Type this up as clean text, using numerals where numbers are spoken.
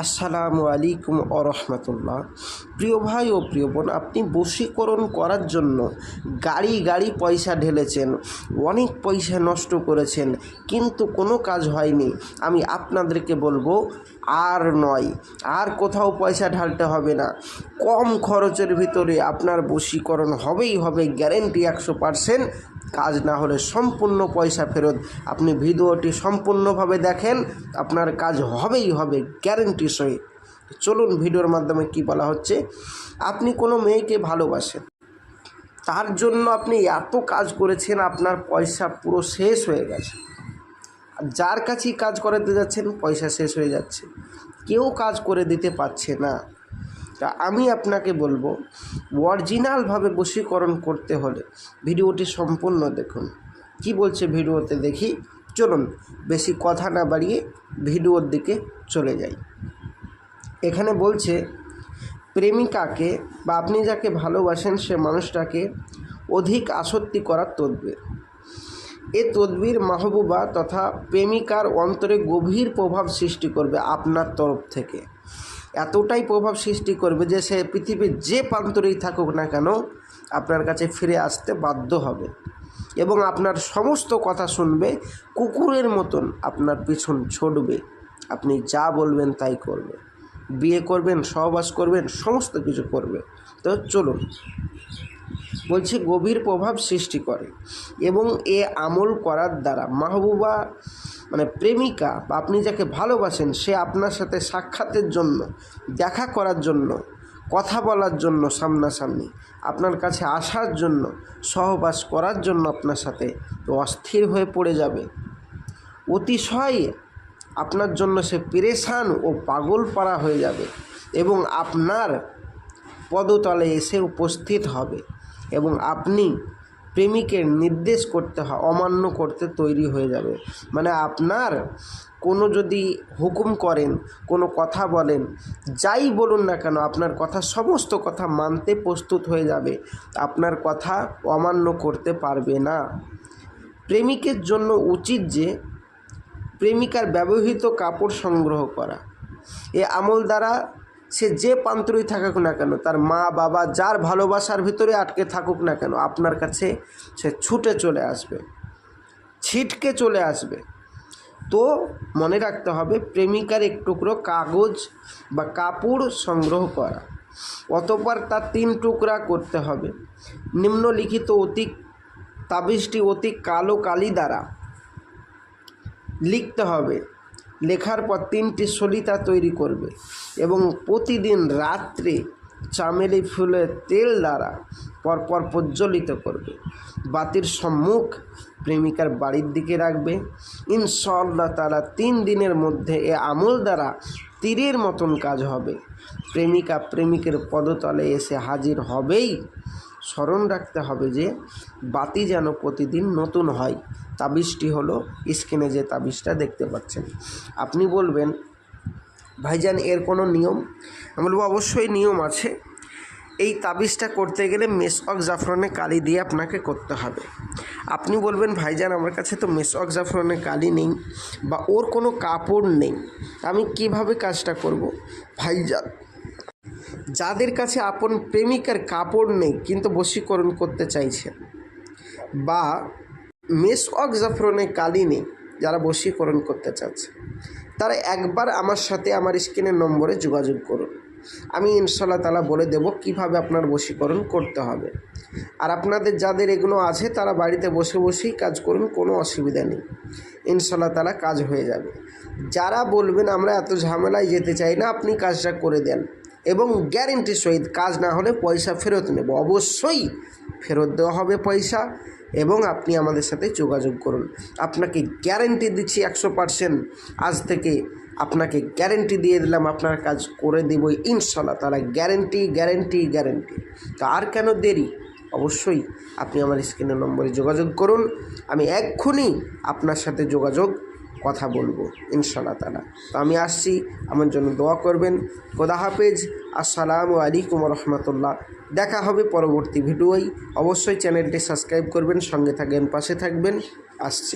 আসসালামু আলাইকুম ও রহমতুল্লাহ। প্রিয় ভাই ও প্রিয় বোন, আপনি বশীকরণ করার জন্য গাড়ি পয়সা ঢেলেছেন, অনেক পয়সা নষ্ট করেছেন, কিন্তু কোনো কাজ হয়নি। আমি আপনাদেরকে বলবো, আর নয়, আর কোথাও পয়সা ঢালতে হবে না। কম খরচের ভিতরে আপনার বশীকরণ হবেই হবে, গ্যারেন্টি 100%। কাজ না হলে সম্পূর্ণ পয়সা ফেরত। আপনি ভিডিওটি সম্পূর্ণভাবে দেখেন, আপনার কাজ হবেই হবে গ্যারেন্টি সহিত। চলুন ভিডিওর মাধ্যমে কি বলা হচ্ছে। আপনি কোনো মেয়েকে ভালোবাসেন, তার জন্য আপনি এত কাজ করেছেন, আপনার পয়সা পুরো শেষ হয়ে গেছে। যার কাছেই কাজ করাতে যাচ্ছেন পয়সা শেষ হয়ে যাচ্ছে, কেউ কাজ করে দিতে পারছে না। তা আমি আপনাকে বলবো, অরিজিনালভাবে বশীকরণ করতে হলে ভিডিওটি সম্পূর্ণ দেখুন। কি বলছে ভিডিওতে দেখি। চলুন বেশি কথা না বাড়িয়ে ভিডিওর দিকে চলে যাই। এখানে বলছে, প্রেমিকাকে বা আপনি যাকে ভালোবাসেন সে মানুষটাকে অধিক আসক্তি করার তদবির। এ তদবির মাহবুবা তথা প্রেমিকার অন্তরে গভীর প্রভাব সৃষ্টি করবে আপনার তরফ থেকে। এতটাই প্রভাব সৃষ্টি করবে যে সে পৃথিবীর যে প্রান্তরেই থাকুক না কেন আপনার কাছে ফিরে আসতে বাধ্য হবে এবং আপনার সমস্ত কথা শুনবে, কুকুরের মতন আপনার পিছন ছুটবে। আপনি যা বলবেন তাই করবে, বিয়ে করবেন, সহবাস করবেন, সমস্ত কিছু করবে। তো চলুন, বলছে গভীর প্রভাব সৃষ্টি করে এবং এ আমল করার দ্বারা মাহবুবা মানে প্রেমিকা বা আপনি যাকে ভালোবাসেন সে আপনার সাথে সাক্ষাতের জন্য, দেখা করার জন্য, কথা বলার জন্য, সামনাসামনি আপনার কাছে আসার জন্য, সহবাস করার জন্য আপনার সাথে অস্থির হয়ে পড়ে যাবে। অতিশয় আপনার জন্য সে পেরেশান ও পাগল পারা হয়ে যাবে এবং আপনার পদতলে এসে উপস্থিত হবে এবং আপনি প্রেমিকের নির্দেশ করতে অমান্য করতে তৈরি হয়ে যাবে। মানে আপনার কোনো যদি হুকুম করেন, কোনো কথা বলেন, যাই বলুন না কেন আপনার কথা, সমস্ত কথা মানতে প্রস্তুত হয়ে যাবে, আপনার কথা অমান্য করতে পারবে না। প্রেমিকের জন্য উচিত যে প্রেমিকার ব্যবহৃত কাপড় সংগ্রহ করা। এ আমল দ্বারা সে যে প্রান্তরেই থাকুক না কেন, তার মা বাবা যার ভালোবাসার ভিতরে আটকে থাকুক না কেন, আপনার কাছে সে ছুটে চলে আসবে, ছিটকে চলে আসবে। তো মনে রাখতে হবে, প্রেমিকার এক টুকরো কাগজ বা কাপড় সংগ্রহ করা, অতঃপর তার 3 টুকরা করতে হবে। নিম্নলিখিত তাবিজটি অতি কালো কালি দ্বারা লিখতে হবে। লেখার পর 3টি সলিতা তৈরি করবে এবং প্রতিদিন রাত্রে চামেলি ফুলের তেল দ্বারা পরপর প্রজ্বলিত করবে। বাতির সম্মুখ প্রেমিকার বাড়ির দিকে রাখবে। ইনশাআল্লাহ তাআলা 3 দিনের মধ্যে এ আমল দ্বারা তীরের মতন কাজ হবে। প্রেমিকা প্রেমিকের পদতলে এসে হাজির হবেই। স্মরণ রাখতে হবে যে বাতি যেন প্রতিদিন নতুন হয়। তাবিজটি হলো স্ক্রিনে যে তাবিজটা দেখতে পাচ্ছেন। আপনি বলবেন, ভাইজান এর কোনো নিয়ম? আমি বলবো, অবশ্যই নিয়ম আছে। এই তাবিজটা করতে গেলে মেসওয়াক জাফরানে কালি দিয়ে আপনাকে করতে হবে। আপনি বলবেন, ভাইজান আমার কাছে তো মেসওয়াক জাফরানে কালি নেই বা ওর কোনো কাপড় নেই, আমি কিভাবে কাজটা করব? ভাইজান, যাদের কাছে আপন প্রেমিকার কাপড় নেই কিন্তু বশীকরণ করতে চাইছেন, বা মেসওয়াক জাফরানে কালি নেই যারা বশীকরণ করতে চাচ্ছে, তারা একবার আমার সাথে আমার স্ক্রিনের নম্বরে যোগাযোগ করুন। আমি ইনশাআল্লাহ তাআলা বলে দেব কিভাবে আপনার বশীকরণ করতে হবে। আর আপনাদের যাদের এগুলো আছে তারা বাড়িতে বসে বসেই কাজ করুন, কোনো অসুবিধা নেই, ইনশাআল্লাহ তাআলা কাজ হয়ে যাবে। যারা বলবেন আমরা এত ঝামেলায় যেতে চাই না, আপনি কাজটা করে দেন এবং গ্যারেন্টি সহিত কাজ না হলে পয়সা ফেরত নেব। অবশ্যই ফেরত দেওয়া হবে পয়সা এবং আপনি আমাদের সাথে যোগাযোগ করুন। আপনাকে গ্যারেন্টি দিচ্ছি 100%। আজ থেকে আপনাকে গ্যারেন্টি দিয়ে দিলাম, আপনার কাজ করে দেবই ইনশাআল্লাহ তাআলা। Guarantee guarantee guarantee. তো আর কেন দেরি? অবশ্যই আপনি আমার স্ক্রিনের নম্বরে যোগাযোগ করুন। আমি এক্ষুনি আপনার সাথে কথা বলবো ইনশাআল্লাহ তাআলা। তো আমি আসছি, আমার জন্য দোয়া করবেন। খোদা হাফেজ। আসসালামু আলাইকুম রহমতুল্লাহ। দেখা হবে পরবর্তী ভিডিওয়। অবশ্যই চ্যানেলটি সাবস্ক্রাইব করবেন, সঙ্গে থাকবেন, পাশে থাকবেন। আসছি।